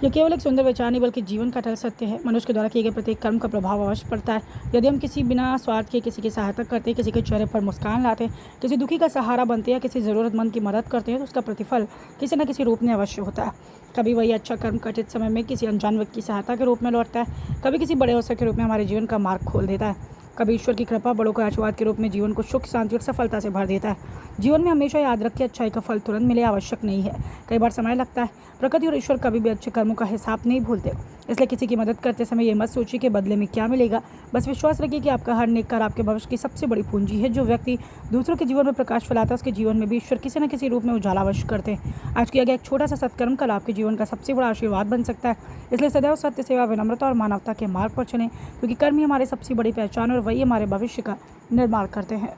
ये केवल एक सुंदर विचार नहीं बल्कि जीवन का अटल सत्य है। मनुष्य के द्वारा किए गए प्रत्येक कर्म का प्रभाव अवश्य पड़ता है। यदि हम किसी बिना स्वार्थ के किसी की सहायता करते हैं, किसी के चेहरे पर मुस्कान लाते हैं, किसी दुखी का सहारा बनते हैं या किसी ज़रूरतमंद की मदद करते हैं, तो उसका प्रतिफल किसी न किसी रूप में अवश्य होता है। कभी वही अच्छा कर्म कठिन समय में किसी अनजान व्यक्ति की सहायता के रूप में लौटता है, कभी किसी बड़े अवसर के रूप में हमारे जीवन का मार्ग खोल देता है, कभी ईश्वर की कृपा बड़ों का आशीर्वाद के रूप में जीवन को सुख, शांति और सफलता से भर देता है। जीवन में हमेशा याद रखें, अच्छाई का फल तुरंत मिले आवश्यक नहीं है, कई बार समय लगता है। प्रकृति और ईश्वर कभी भी अच्छे कर्मों का हिसाब नहीं भूलते। इसलिए किसी की मदद करते समय ये मत सोचिए कि बदले में क्या मिलेगा। बस विश्वास रखिए कि आपका हर नेक कार्य आपके भविष्य की सबसे बड़ी पूंजी है। जो व्यक्ति दूसरों के जीवन में प्रकाश फैलाता है, उसके जीवन में भी ईश्वर किसी न किसी रूप में उजाला अवश्य करते हैं। आज किया गया एक छोटा सा सत्कर्म कल आपके जीवन का सबसे बड़ा आशीर्वाद बन सकता है। इसलिए सदैव सत्य, सेवा, विनम्रता और मानवता के मार्ग पर चलें, क्योंकि कर्म ही हमारे सबसे बड़ी पहचान और वही हमारे भविष्य का निर्माण करते हैं।